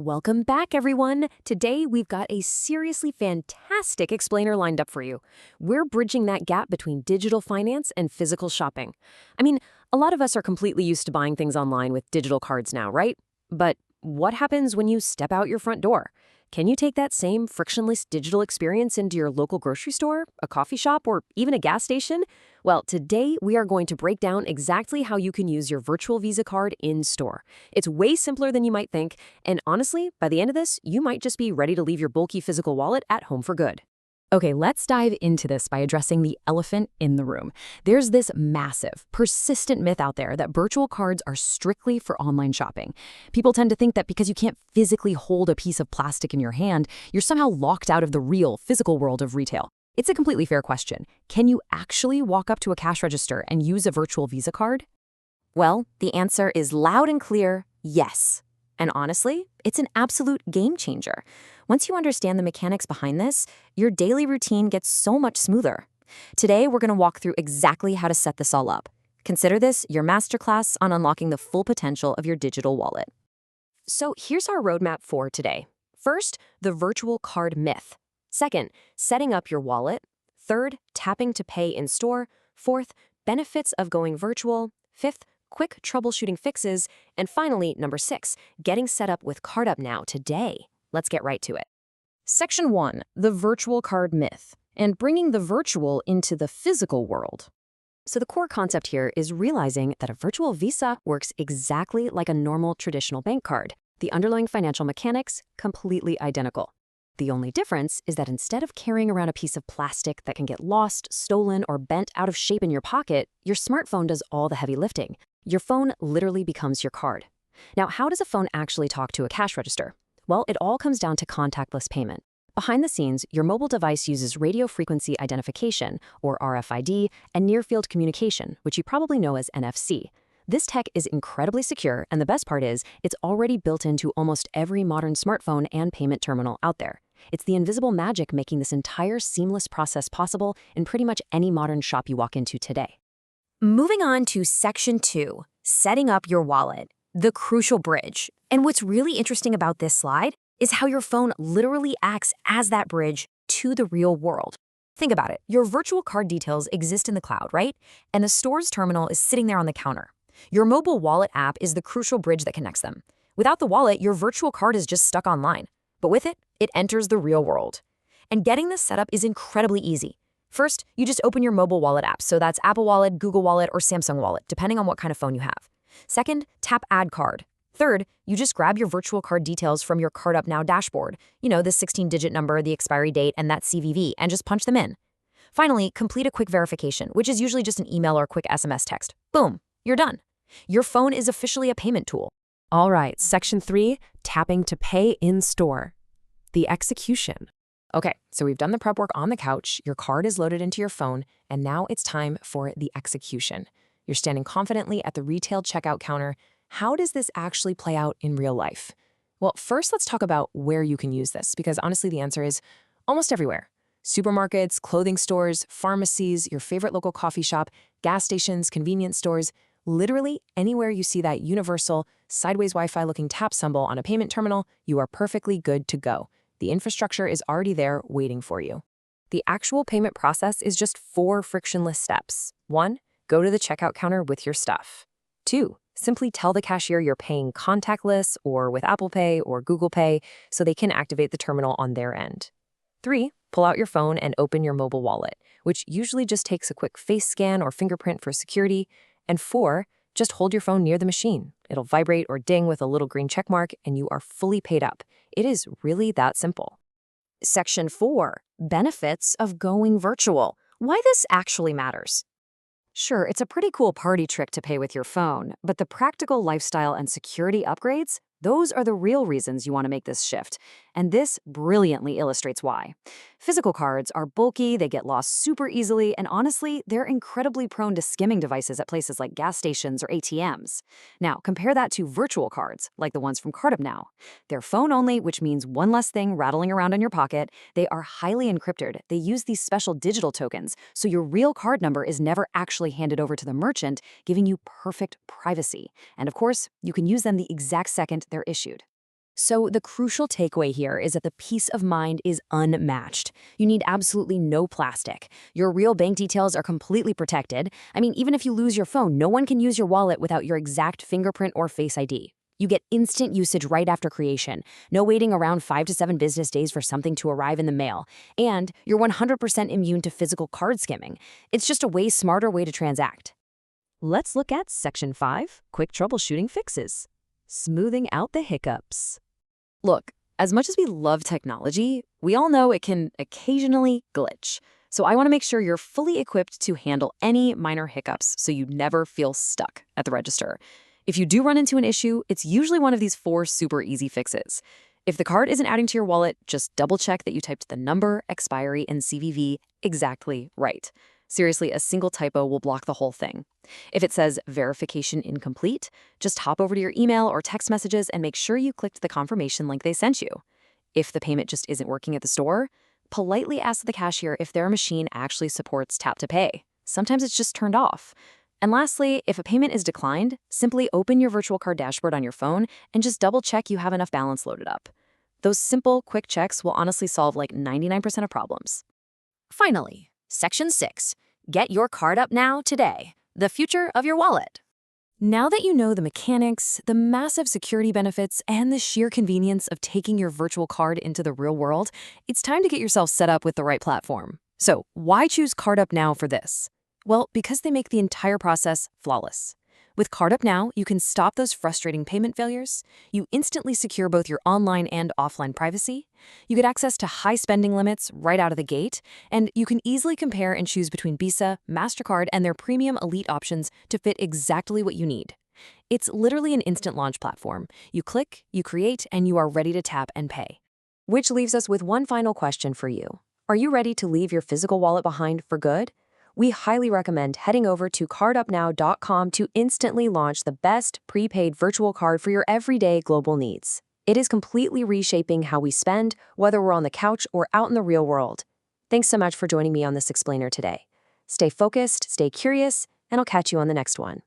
Welcome back, everyone. Today, we've got a seriously fantastic explainer lined up for you. We're bridging that gap between digital finance and physical shopping. I mean, a lot of us are completely used to buying things online with digital cards now, right? But what happens when you step out your front door? Can you take that same frictionless digital experience into your local grocery store, a coffee shop, or even a gas station? Well, today we are going to break down exactly how you can use your virtual Visa card in store. It's way simpler than you might think, and honestly, by the end of this, you might just be ready to leave your bulky physical wallet at home for good. Okay, let's dive into this by addressing the elephant in the room. There's this massive, persistent myth out there that virtual cards are strictly for online shopping. People tend to think that because you can't physically hold a piece of plastic in your hand, you're somehow locked out of the real, physical world of retail. It's a completely fair question. Can you actually walk up to a cash register and use a virtual Visa card? Well, the answer is loud and clear, yes. And honestly, it's an absolute game changer. Once you understand the mechanics behind this, your daily routine gets so much smoother. Today, we're going to walk through exactly how to set this all up. Consider this your masterclass on unlocking the full potential of your digital wallet. So here's our roadmap for today. First, the virtual card myth. Second, setting up your wallet. Third, tapping to pay in store. Fourth, benefits of going virtual. Fifth, quick troubleshooting fixes. And finally, number 6, getting set up with CardUpNow today. Let's get right to it. Section 1, the virtual card myth, and bringing the virtual into the physical world. So the core concept here is realizing that a virtual Visa works exactly like a normal traditional bank card. The underlying financial mechanics, completely identical. The only difference is that instead of carrying around a piece of plastic that can get lost, stolen, or bent out of shape in your pocket, your smartphone does all the heavy lifting. Your phone literally becomes your card. Now, how does a phone actually talk to a cash register? Well, it all comes down to contactless payment. Behind the scenes, your mobile device uses radio frequency identification, or RFID, and near-field communication, which you probably know as NFC. This tech is incredibly secure, and the best part is, it's already built into almost every modern smartphone and payment terminal out there. It's the invisible magic making this entire seamless process possible in pretty much any modern shop you walk into today. Moving on to Section 2, setting up your wallet, the crucial bridge. And what's really interesting about this slide is how your phone literally acts as that bridge to the real world. Think about it. Your virtual card details exist in the cloud, right? And the store's terminal is sitting there on the counter. Your mobile wallet app is the crucial bridge that connects them. Without the wallet, your virtual card is just stuck online. But with it, it enters the real world. And getting this set up is incredibly easy. First, you just open your mobile wallet app. So that's Apple Wallet, Google Wallet, or Samsung Wallet, depending on what kind of phone you have. Second, tap Add Card. Third, you just grab your virtual card details from your CardUpNow dashboard. You know, the 16-digit number, the expiry date, and that CVV, and just punch them in. Finally, complete a quick verification, which is usually just an email or a quick SMS text. Boom, you're done. Your phone is officially a payment tool. All right, Section 3, tapping to pay in store. The execution. Okay, so we've done the prep work on the couch, your card is loaded into your phone, and now it's time for the execution. You're standing confidently at the retail checkout counter. How does this actually play out in real life? Well, first let's talk about where you can use this, because honestly the answer is almost everywhere. Supermarkets, clothing stores, pharmacies, your favorite local coffee shop, gas stations, convenience stores, literally anywhere you see that universal, sideways Wi-Fi looking tap symbol on a payment terminal, you are perfectly good to go. The infrastructure is already there waiting for you. The actual payment process is just 4 frictionless steps. 1, go to the checkout counter with your stuff. 2, simply tell the cashier you're paying contactless or with Apple Pay or Google Pay so they can activate the terminal on their end. 3, pull out your phone and open your mobile wallet, which usually just takes a quick face scan or fingerprint for security. And 4, just hold your phone near the machine. It'll vibrate or ding with a little green check mark and you are fully paid up. It is really that simple. Section 4, benefits of going virtual. Why this actually matters. Sure, it's a pretty cool party trick to pay with your phone, but the practical lifestyle and security upgrades, those are the real reasons you want to make this shift. And this brilliantly illustrates why. Physical cards are bulky, they get lost super easily, and honestly, they're incredibly prone to skimming devices at places like gas stations or ATMs. Now, compare that to virtual cards, like the ones from CardUpNow. They're phone-only, which means one less thing rattling around in your pocket. They are highly encrypted. They use these special digital tokens, so your real card number is never actually handed over to the merchant, giving you perfect privacy. And of course, you can use them the exact second they're issued. So the crucial takeaway here is that the peace of mind is unmatched. You need absolutely no plastic. Your real bank details are completely protected. I mean, even if you lose your phone, no one can use your wallet without your exact fingerprint or Face ID. You get instant usage right after creation, no waiting around 5 to 7 business days for something to arrive in the mail, and you're 100% immune to physical card skimming. It's just a way smarter way to transact. Let's look at Section 5, Quick Troubleshooting Fixes. Smoothing out the hiccups. Look, as much as we love technology, we all know it can occasionally glitch. So I want to make sure you're fully equipped to handle any minor hiccups so you never feel stuck at the register. If you do run into an issue, it's usually one of these 4 super easy fixes. If the card isn't adding to your wallet, just double check that you typed the number, expiry, and CVV exactly right. Seriously, a single typo will block the whole thing. If it says verification incomplete, just hop over to your email or text messages and make sure you clicked the confirmation link they sent you. If the payment just isn't working at the store, politely ask the cashier if their machine actually supports tap to pay. Sometimes it's just turned off. And lastly, if a payment is declined, simply open your virtual card dashboard on your phone and just double check you have enough balance loaded up. Those simple, quick checks will honestly solve like 99% of problems. Finally, Section 6. Get your card up now today. The future of your wallet. Now that you know the mechanics, the massive security benefits, and the sheer convenience of taking your virtual card into the real world, it's time to get yourself set up with the right platform. So why choose CardUpNow for this? Well, because they make the entire process flawless. With CardUpNow, you can stop those frustrating payment failures, you instantly secure both your online and offline privacy, you get access to high spending limits right out of the gate, and you can easily compare and choose between Visa, MasterCard, and their premium elite options to fit exactly what you need. It's literally an instant launch platform. You click, you create, and you are ready to tap and pay. Which leaves us with one final question for you. Are you ready to leave your physical wallet behind for good? We highly recommend heading over to CardUpNow.com to instantly launch the best prepaid virtual card for your everyday global needs. It is completely reshaping how we spend, whether we're on the couch or out in the real world. Thanks so much for joining me on this explainer today. Stay focused, stay curious, and I'll catch you on the next one.